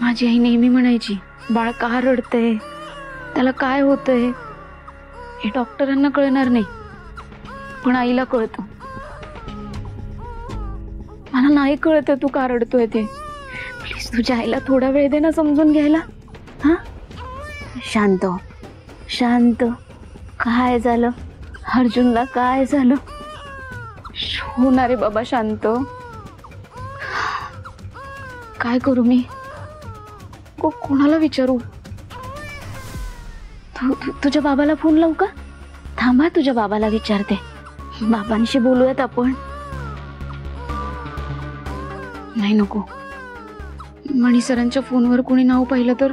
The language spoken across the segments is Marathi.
माझी आई नेहमी म्हणायची, बाळ का रडतंय, त्याला काय होतंय हे डॉक्टरांना कळणार नाही, पण आईला कळतं. मला नाही कळत तू का रडतोय ते. प्लीज तुझ्या आईला थोडा वेळ दे ना समजून घ्यायला. हा, शांत हो, शांत. काय झालं अर्जुनला, काय झालं? होणार आहे बाबा, शांत. काय करू मी, कोणाला विचारू? तुझ्या बाबाला फोन लावू का? थांबा, तुझ्या बाबाला विचारते. बाबांशी बोलूयात आपण. नाही, नको. मणी सरांच्या फोनवर कोणी नाव पाहिलं तर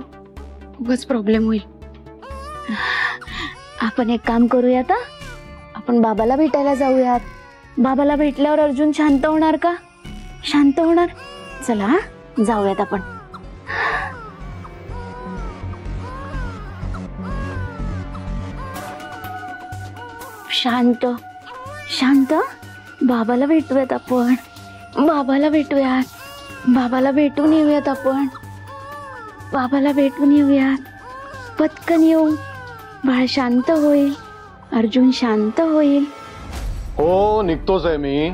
उगाच प्रॉब्लेम होईल. आपण एक काम करूयात, आपण बाबाला भेटायला जाऊयात. बाबाला भेटल्यावर अर्जुन शांत होणार का? शांत होणार. चला जाऊयात आपण. शांत शांत. बाबाला भेटूयात आपण. बाबाला भेटूयात. बाबाला भेटून येऊयात आपण. बाबाला भेटून येऊयात. पटकन येऊ. बाळ शांत होईल. अर्जुन शांत होईल. हो, निघतोच आहे मी.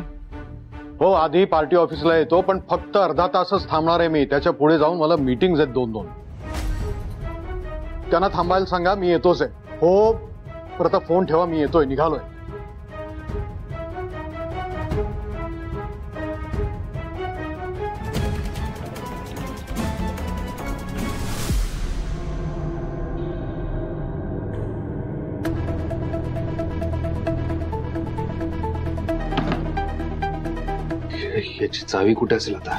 हो, आधी पार्टी ऑफिसला येतो, पण फक्त अर्धा तासच थांबणार आहे मी. त्याच्या पुढे जाऊन मला मीटिंग्स आहेत 2-2. त्यांना थांबायला सांगा, मी येतोच आहे. हो, परत फोन ठेवा, मी येतोय, निघालोय. याची चावी कुठे असेल आता?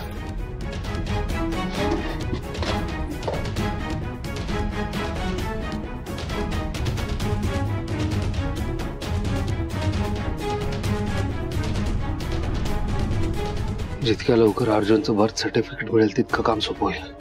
जितक्या लवकर अर्जुनचं बर्थ सर्टिफिकेट मिळेल तितकं काम सोपं होईल.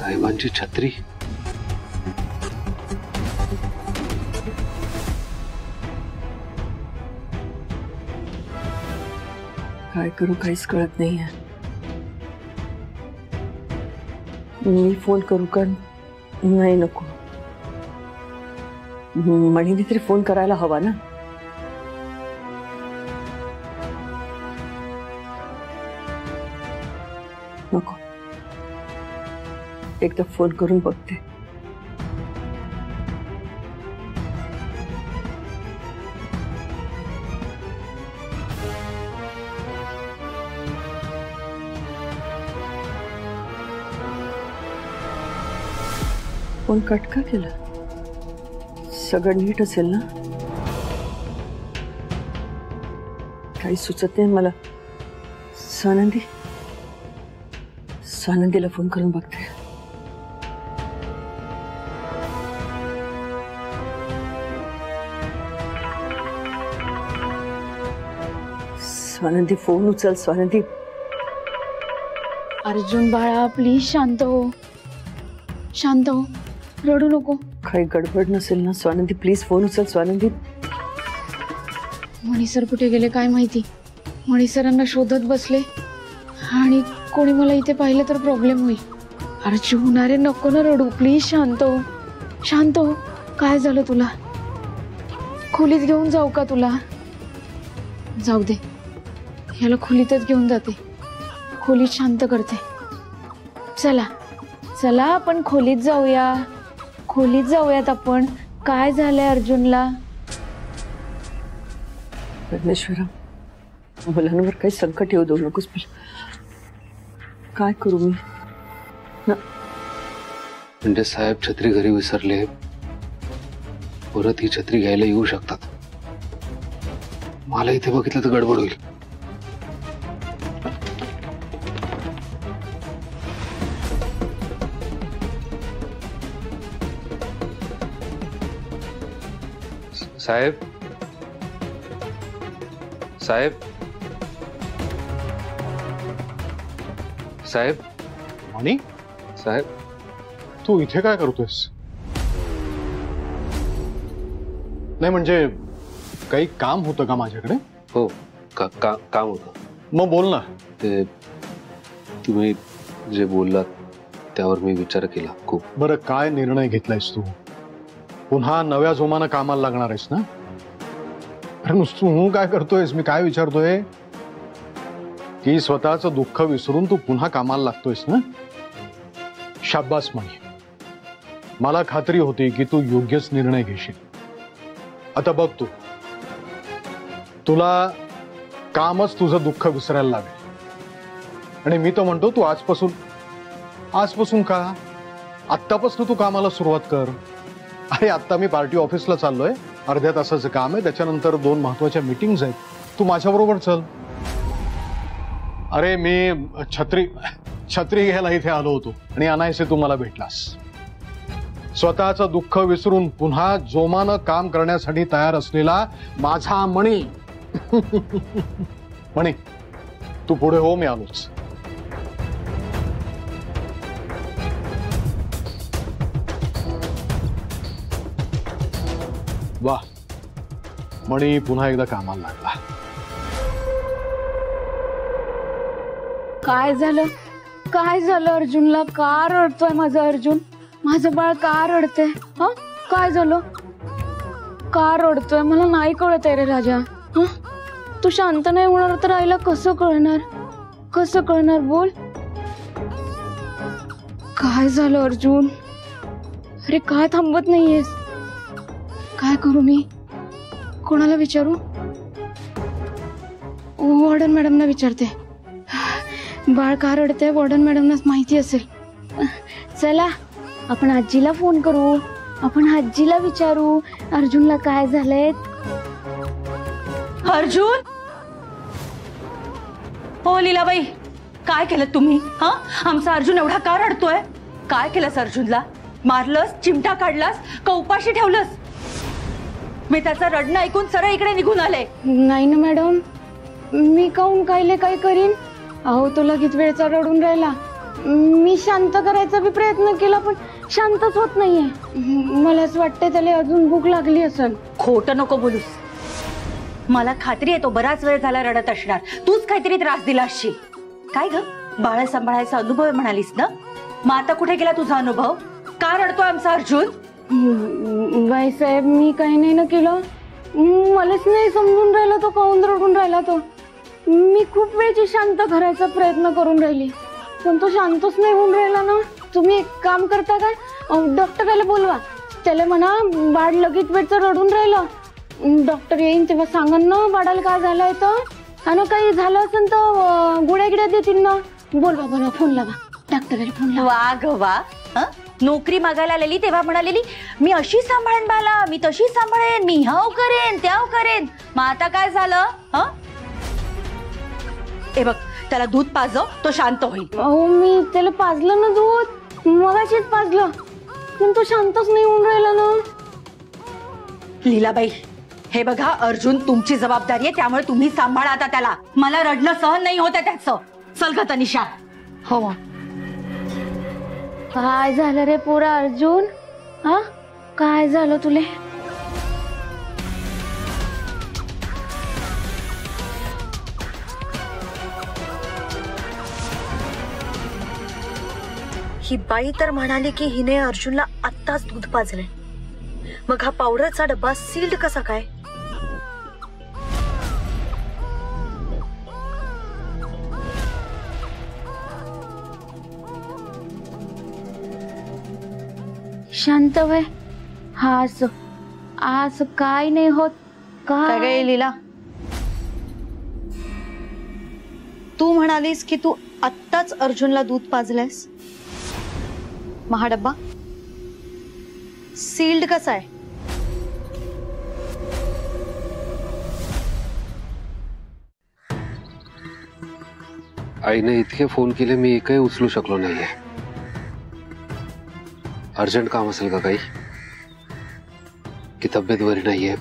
साहेबांची छत्री. काय करू काहीच कळत नाहीये. मी फोन करू का? नाही, नको. मणीने तरी फोन करायला हवा ना. नको, एकदा फोन करून बघते. फोन कट का केला? सगळं नीट असेल ना? काही सुचत नाही मला. स्वानंदीला फोन करून बघते. स्वानंदी, फोन उचल. स्वानंदी. अर्जुन बाळा, प्लीज शांत हो. शांत हो, रडू नको. काही गडबड नसेल ना? स्वानंदी प्लीज फोन उचल. स्वानंदी. मणी सर कुठे गेले काय माहिती. मणी सरांना शोधत बसले आणि कोणी मला इथे पाहिलं तर प्रॉब्लेम होईल. अर्जुन, अरे नको ना रडू, प्लीज शांत हो. शांत हो. काय झालं तुला? खोलीत घेऊन जाऊ का तुला? जाऊ दे, याला खोलीतच घेऊन जाते. खोलीत शांत करते. चला चला, आपण खोलीत जाऊया. खोलीत जाऊयात आपण. काय झालंय अर्जुनला? परमेश्वरा, मुलांवर काही संकट येऊ देऊ नकोस. काय करू मी? म्हणजे साहेब छत्री घरी विसरले, परत ही छत्री घ्यायला येऊ शकतात. मला इथे बघितलं तर गडबड होईल. साहेब साहेब साहेब आणि साहेब तू इथे काय करतोयस? नाही म्हणजे काही काम होतं का माझ्याकडे? हो काम होतं. मग बोल ना. ते तुम्ही जे बोललात त्यावर मी विचार केला खूप. बरं काय निर्णय घेतलायस तू? पुन्हा नव्या जोमानं कामाला लागणार आहेस ना? अरे नुसतं काय करतोयस? मी काय विचारतोय की स्वतःचं दुःख विसरून तू पुन्हा कामाला लागतोयस ना? शाब्बास म्हणे. मला खात्री होती की तू योग्यच निर्णय घेशील. आता बघ तू, तुला कामच तुझं दुःख विसरायला लागेल. आणि मी तर म्हणतो तू आजपासून का आत्तापासून तू कामाला सुरुवात कर. अरे आत्ता मी पार्टी ऑफिसला चाललोय. अर्ध्या तासाचं काम आहे. त्याच्यानंतर 2 महत्वाच्या मीटिंग्स आहेत. तू माझ्याबरोबर चल. अरे मी छत्री घ्यायला इथे आलो होतो आणि अनायसे तू मला भेटलास. स्वतःचं दुःख विसरून पुन्हा जोमानं काम करण्यासाठी तयार असलेला माझा मणी. मणी तू पुढे हो, मी आलोच. वा, मणी पुन्हा एकदा कामाला लागला. काय झालं अर्जुनला? का रडतोय माझा अर्जुन? माझं बाळ का रडते? हा, काय झालं? का रडतोय मला नाही कळत आहे रे राजा. हा, तू शांत नाही होणार तर आईला कसं कळणार? बोल, काय झालं अर्जुन? अरे काय थांबत नाहीयेस? काय करू मी? कोणाला विचारू? वॉर्डन मॅडमना विचारते. बाळ का रडते वॉर्डन मॅडमनाच माहिती असेल. चला आपण आजीला फोन करू. आपण आजीला विचारू अर्जुनला काय झालंय. अर्जुन, हो लीलाबाई, काय केलं तुम्ही? हा, आमचा अर्जुन एवढा का रडतोय? काय केलंस अर्जुनला? मारलंस, चिमटा काढलास का उपाशी ठेवलंस? मी त्याचं रडणं ऐकून सरळ इकडे निघून आले. नाही ना मॅडम, मी काऊन काय करीन? अहो तो लगेच वेळचा रडून राहिला. मी शांत करायचा बी प्रयत्न केला पण शांतच होत नाहीये. मलाच वाटतंय त्याला अजून भूक लागली असेल. खोटं नको बोलूस. मला खात्री आहे तो बराच वेळ झाला रडत असणार. तूच काहीतरी त्रास दिला असशील. काय ग, बाळ सांभाळायचा अनुभव म्हणालीस ना? मग आता कुठे गेला तुझा अनुभव? का रडतोय आमचा अर्जुन? बाईसाहेब मी काही नाही ना केलं. मलाच नाही समजून राहिला तो काऊन रडून राहिला. तो मी खूप वेळची शांत करायचा प्रयत्न करून राहिली पण तो शांतच नाही होऊन राहिला ना. तुम्ही एक काम करता काय, डॉक्टरला बोलवा. त्याला म्हणा बाळ लगेच वेळचं रडून राहिलं. डॉक्टर येईन तेव्हा सांगन ना बाळाला काय झालंय तर. आणि काही झालं असेल तर गोळ्या देतील ना. बोलवा, फोन लावा डॉक्टरला, फोन लावा. वा ग वा. नोकरी मागायला आलेली तेव्हा म्हणालेली मी अशी सांभाळेन बाला, मी तशी सांभाळेन, मी ह्याव करेन त्याव करेन. मग आता काय झालं? हे बघ, त्याला दूध पाजव, तो शांत होईल. अहो मी त्याला पाजलं ना दूध, मगाशीच पाजलं पण तो शांतच नाही होऊन राहिला ना. लीलाबाई, हे बघा अर्जुन तुमची जबाबदारी आहे त्यामुळे तुम्ही सांभाळा आता त्याला. मला रडणं सहन नाही होत त्याचं. चल ग तनिषा. हो. काय झालं रे पोरा अर्जुन? हा, काय झालं तुले? ही बाई तर म्हणाली की हिने अर्जुनला आत्ताच दूध पाजले. मग हा पावडरचा डब्बा सील्ड कसा काय? शांत वय. हा असं काय नाही होत. काय काय लीला, तू म्हणालीस की तू आत्ताच अर्जुनला दूध पाजलेस. मग हा डब्बा सील्ड कसा आहे? आईने इतके फोन केले, मी एकही उचलू शकलो नाहीये. अर्जंट काम असेल का काही, की तब्येत बरी नाहीये?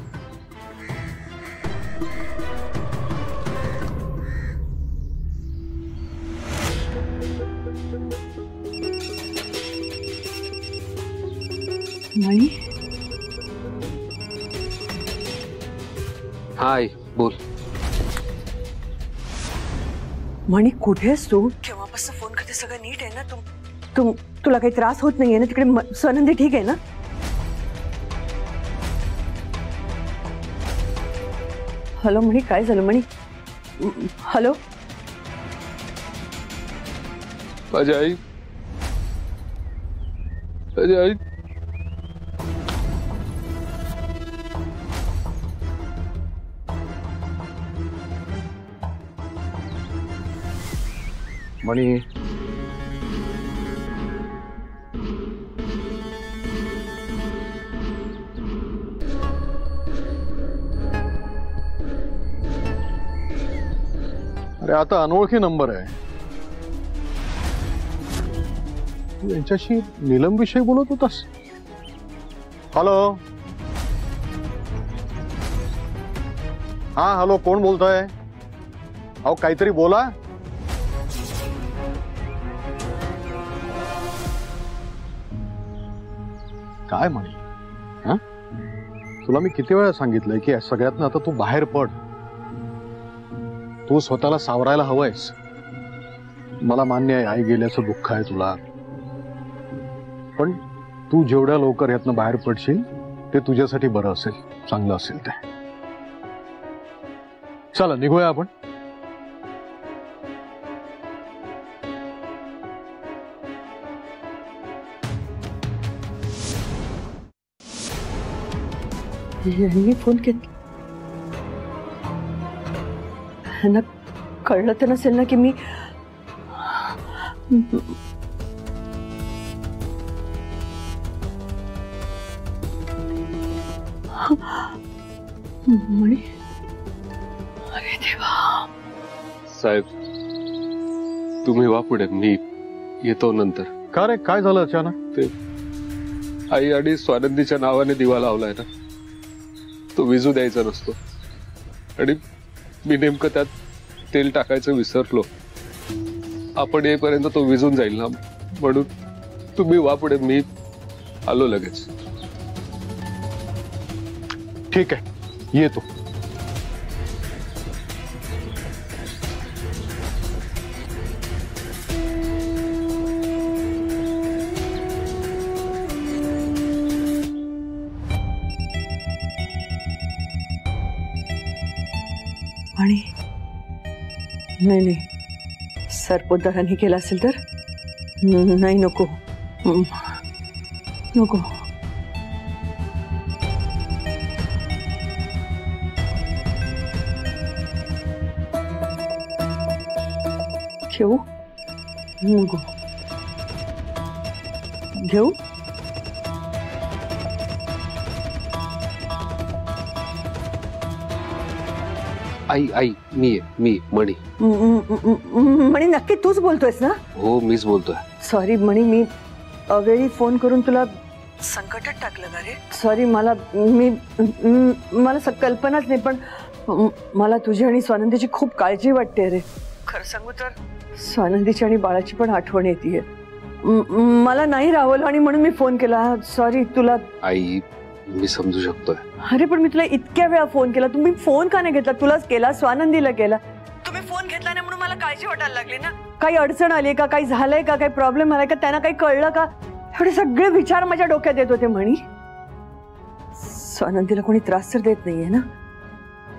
मणी, हाय, बोल. मणी कुठे आहेस तू? केव्हापासून फोन करते, सगळं नीट आहे ना? तुला काही त्रास होत नाहीये ना तिकडे? स्वानंदी ठीक आहे ना? हॅलो मणी, काय झालं मणी? हॅलो, माझी आई, माझी आई. मणी, अरे आता अनोळखी नंबर आहे. तू यांच्याशी नीलम विषयी बोलत होतास? हॅलो, हा हॅलो, कोण बोलतोय? अहो काहीतरी बोला. काय म्हणे? हा, तुला मी किती वेळा सांगितलंय की सगळ्यातनं आता तू बाहेर पड. तू स्वतःला सावरायला हवंयस. मला मान्य आहे, आई गेल्याचं दुःख आहे तुला, पण तू जेवढ्या लवकर यातनं बाहेर पडशील ते तुझ्यासाठी बरं असेल, चांगलं असेल ते. चला निघूया आपण. यांनी फोन केला, ह्यांना कळलं तर नसेल ना की मी मणी? अरे देवा. साहेब, तुम्ही वा पुढे, मी येतो नंतर. का रे, काय झालं अचानक? ते आई आणि स्वानंदीच्या नावाने दिवा लावलाय ना, तो विजू द्यायचा नसतो, आणि मी नेमकं त्यात तेल टाकायचं विसरलो. आपण येईपर्यंत तो विजून जाईल ना, म्हणून तुम्ही वा पुढे, मी आलो लगेच. ठीक आहे, येतो. आणि नाही नाही, सरपोतदारांनी केला असेल तर? नाही, नको नको. घेऊ नको, घेऊ. आई आई, मी मणी. मणी, नक्की तूच बोलतोयस ना? हो, मीच बोलतोय. सॉरी मणी, मी अवेळी फोन करून तुला संकटात टाकलं ना रे. सॉरी, मला कल्पनाच नाही, पण मला तुझी आणि स्वानंदीची खूप काळजी वाटते रे. खरं सांगू तर स्वानंदीची आणि बाळाची पण आठवण येते. मला नाही राहवलं आणि म्हणून मी फोन केला. सॉरी. तुला आई, मी समजू शकतोय. अरे पण मी तुला इतक्या वेळा फोन केला, तुम्ही फोन का नाही घेतला? तुलाच केला, स्वानंदीला केला. तुम्ही फोन घेतला नाही म्हणून मला काळजी वाटायला लागली ना. काही अडचण आली का, काही झालंय का, काही प्रॉब्लेम आलाय का, त्यांना काही कळलं का, एवढे सगळे विचार माझ्या डोक्यात येत होते. म्हणी, स्वानंदीला कोणी त्रास तर देत नाहीये ना?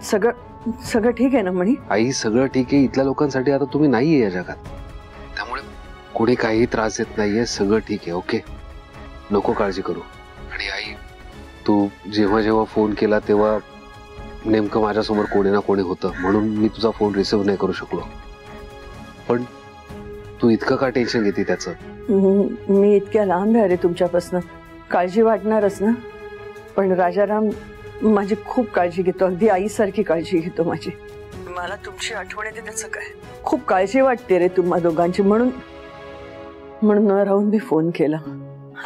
सगळं ठीक आहे ना म्हणी? आई, सगळं ठीक आहे. इथल्या लोकांसाठी आता तुम्ही नाहीये या जगात, त्यामुळे कोणी काही त्रास देत नाहीये. सगळं ठीक आहे. ओके, नको काळजी करू. आणि आई, तू जेव्हा जेव्हा फोन केला तेव्हा नेमकं माझ्यासमोर कोणी ना कोणी होतं, म्हणून मी तुझा फोन रिसिव्ह नाही करू शकलो. पण तू इतकं का टेन्शन घेते त्याचं? मी इतक्या लांब आहे रे तुमच्यापासून, काळजी वाटणारच ना. पण राजाराम माझी खूप काळजी घेतो, अगदी आईसारखी काळजी घेतो माझी. मला तुमची आठवण येते त्याचं काय. खूप काळजी वाटते रे तुम्हा दोघांची, म्हणून न राहून मी फोन केला.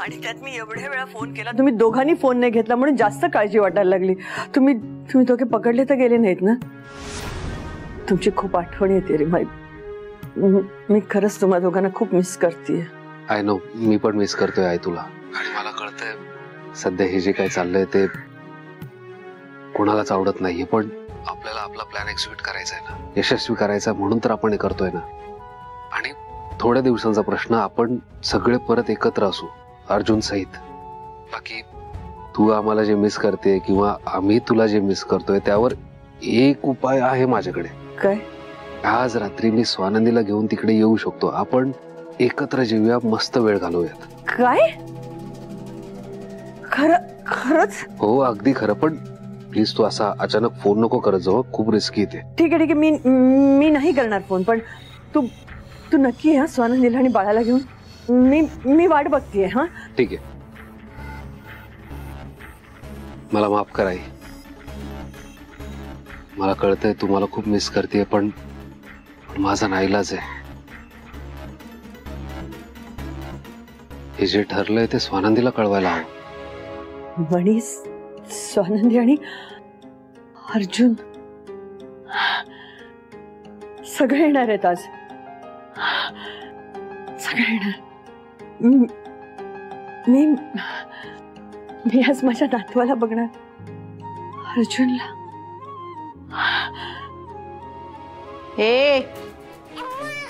आणि त्यात मी एवढ्या वेळा फोन केला, तुम्ही दोघांनी फोन नाही घेतला म्हणून जास्त काळजी वाटायला लागली. तुम्ही दोघे पकडले तर गेले नाहीत ना. तुमची खूप आठवण येते रे. मी खरंच तुम्हा दोघांना खूप मिस करते. आय नो, मी पण मिस करतोय आई तुला. आणि मला कळतंय सध्या हे जे काय चाललंय ते कोणालाच आवडत नाहीये, पण आपल्याला आपला प्लॅन एक्झिक्यूट करायचा आहे ना, यशस्वी करायचा, म्हणून तर आपण हे करतोय ना. आणि थोड्या दिवसांचा प्रश्न, आपण सगळे परत एकत्र असू अर्जुन सहित. बाकी तू आम्हाला जे मिस करते किंवा आम्ही तुला जे मिस करतोय त्यावर एक उपाय आहे माझ्याकडे. काय? आज रात्री मी स्वानंदीला घेऊन तिकडे येऊ शकतो. आपण एकत्र जेवूया, मस्त वेळ घालवूयात. काय? खरंच? हो, अगदी खरं. पण प्लीज तू असा अचानक फोन नको करत जाऊ, खूप रिस्की येते. ठीक आहे मी नाही करणार फोन, पण तू नक्की हा स्वानंदीला आणि बाळाला घेऊन. मी वाट बघतीये. हा ठीक आहे. मला माफ करा आई. मला कळतंय तू मला खूप मिस करते, पण माझा नाईलाज आहे. हे जे ठरलंय ते स्वानंदीला कळवायला हवं. मणी, स्वानंदी आणि अर्जुन सगळे येणार आहेत आज. सगळे येणार. मी आज माझ्या नातवाला बघणार, अर्जुनला. हे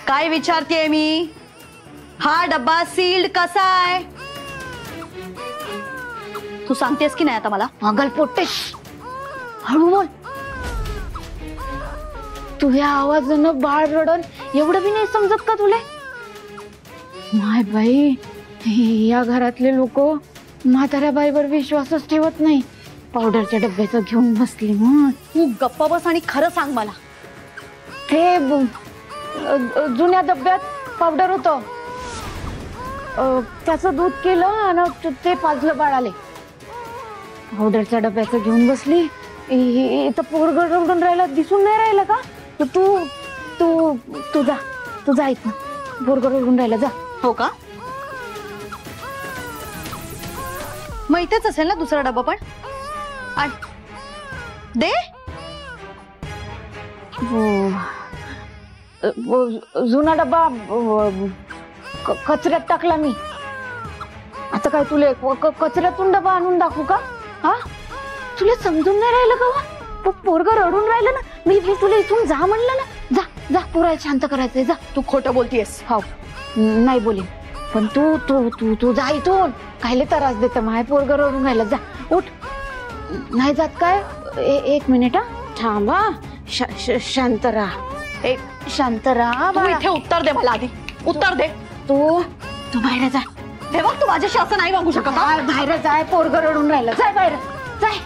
काय विचारतेय मी? हा डब्बा सील्ड कसा आहे? तू सांगतेस की नाही आता मला? पागल पोट्टे, हळू बोल. तुझ्या आवाजानं बाळ रडन एवढं बी नाही समजत का तुले? माय बाई, या घरातले लोक म्हाताऱ्या बाईवर विश्वासच ठेवत नाही. पावडरच्या डब्याचं घेऊन बसली. मग तू गप्प बस आणि खरं सांग मला. ते जुन्या डब्यात पावडर होतं, त्याचं दूध केलं आणि ते पाजलं बाळाले. पावडरच्या डब्याचं घेऊन बसली. इथं पोरगं रडून राहिला, दिसून नाही राहिलं का? तू तू तू जा इथं, पोरगं रडून राहिला, जा. हो का? मग इथेच असेल ना दुसरा डबा पण? दे. जुना डब्बा कचऱ्यात टाकला मी. आता काय तुला कचऱ्यातून डबा आणून दाखवू का? हा, तुला समजून नाही राहिलं का? पोरगं रडून राहिलं ना, मी तुला इथून जा म्हणलं ना. जा पोराला शांत करायचंय, जा. तू खोटं बोलतीयस. हो, नाही बोलीन, पण तू तू तू तू जा इथून. कायले त्रास देत माय? पोरगं रडून राहिलं, जा उठ. नाही जात काय? एक मिनिट, थांबा. शांत राहा, शांत राहा. इथे उत्तर दे मला आधी, उत्तर दे. तू बाहेर जा. हे बघ, तू माझ्याशी असं नाही वागू शकत. बाहेर जाय, पोरगं रडून राहिलं. जाय बाहेर, जाय.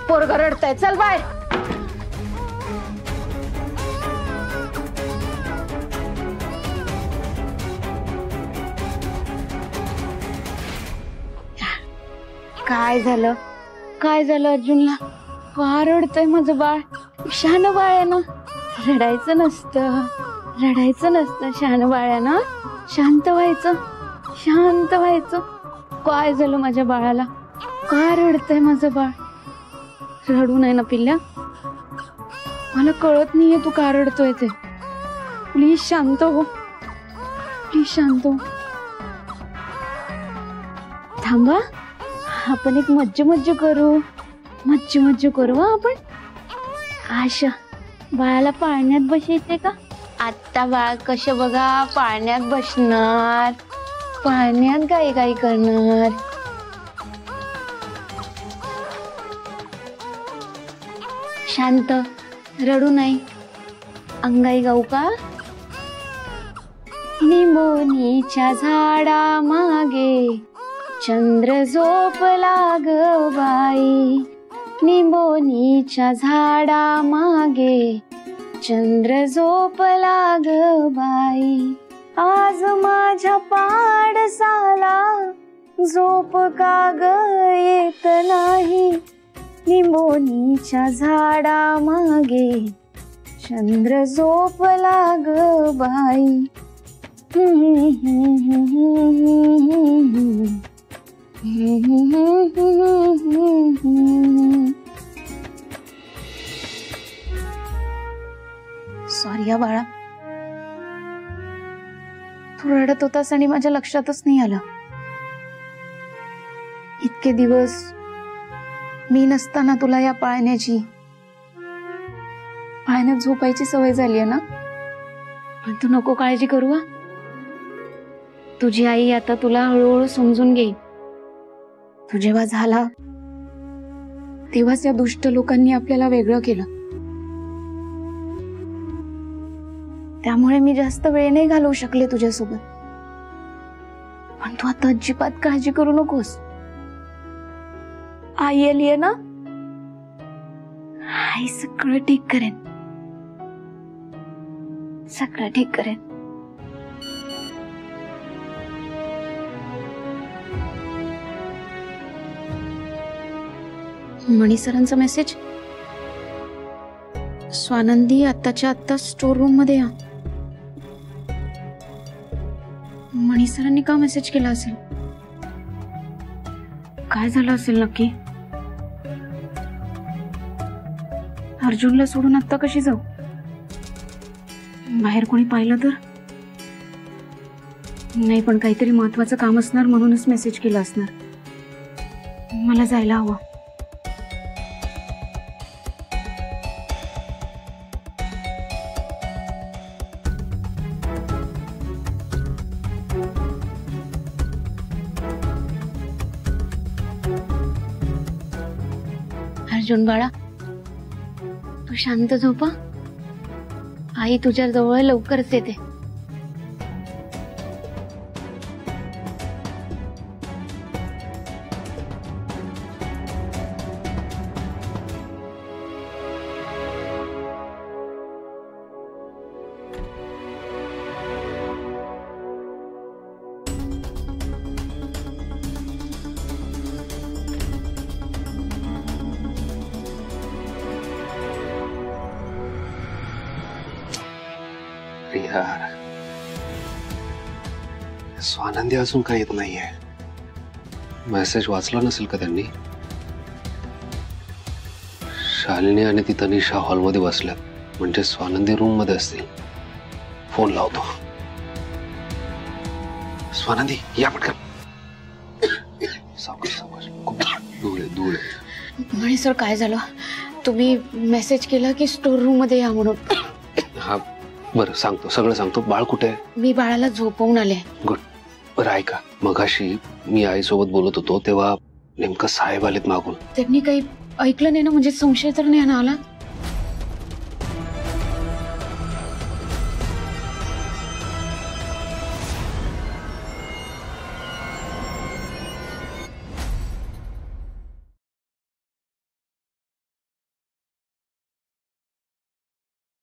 पोरगं रडतंय, चल बाहेर. काय झालं अर्जुनला? का रडतंय माझं बाळ? शहाणं बाळ आहे ना, रडायचं नसतं. शहाणं बाळ आहे ना, शांत व्हायचं. काय झालं माझ्या बाळाला? का रडतंय माझं बाळ? रडू नाही ना पिल्ल्या, मला कळत नाहीये तू का रडतोय ते. प्लीज शांत हो. थांबा, आपण एक मज्जा करू. आपण. आशा, बाळाला पाळण्यात बसायचे का? आत्ता बाळ कसं बघा पाळण्यात बसणार, पाळण्यात गाई करणार. शांत, रडू नाही. अंगाई गाऊ का? निंबोनीच्या झाडा मागे चंद्र झोपला ग बाई. निंबोनीच्या झाडा मागे चंद्र झोपला ग बाई. आज माझ्या पाडसाला झोप का ग येत नाही. निंबोनीच्या झाडा मागे चंद्र झोपला ग बाई. सॉरी या बाळा, तू रडत होतास आणि माझ्या लक्षातच नाही आलं. इतके दिवस मी नसताना तुला या पाळण्याची पाळण्यात झोपायची सवय झाली आहे ना. पण तू नको काळजी करू हा. तुझी आई आता तुला हळूहळू समजून घेईल. तू जेव्हा झाला तेव्हाच या दुष्ट लोकांनी आपल्याला वेगळं केलं. त्यामुळे मी जास्त वेळ नाही घालवू शकले तुझ्यासोबत. पण तू आता अजिबात काळजी करू नकोस. आई आलीये ना, आई सगळं ठीक करेन, सगळं ठीक करेन. मणी सरांचा मेसेज. स्वानंदी आत्ताच्या आत्ता स्टोर रूम मध्ये या. मणी सरांनी का मेसेज केला असेल? काय झालं असेल नक्की? अर्जुनला सोडून आत्ता कशी जाऊ? बाहेर कोणी पाहिलं तर? नाही, पण काहीतरी महत्वाचं काम असणार म्हणूनच मेसेज केला असणार. मला जायला हवं. अर्जुन बाळा, तू शांत झोपा. आई तुझ्या जवळ लवकरच येते. यार, स्वानंदी अजून काही येत नाहीये. मेसेज वाचला नसेल का त्यांनी? शालिनी आणि ती तनिषा हॉलमध्ये बसल्यात, म्हणजे स्वानंदी रूम मध्ये असतील. फोन लावतो. स्वानंदी, या पटकन. सावकाश सावकाश, खूप धूळ आहे, धूळ आहे. म्हणे सर काय झालं? तुम्ही मेसेज केला की स्टोर रूम मध्ये या म्हणून. हा बरं, सांगतो, सगळं सांगतो. बाळ कुठे आहे? मी बाळाला झोपवून आले. गुड. बरं ऐका, मगाशी मी आईसोबत बोलत होतो तेव्हा नेमकं साहेब आलेत मागून. त्यांनी काही ऐकलं नाही ना? म्हणजे संशय तर नाही ना आला?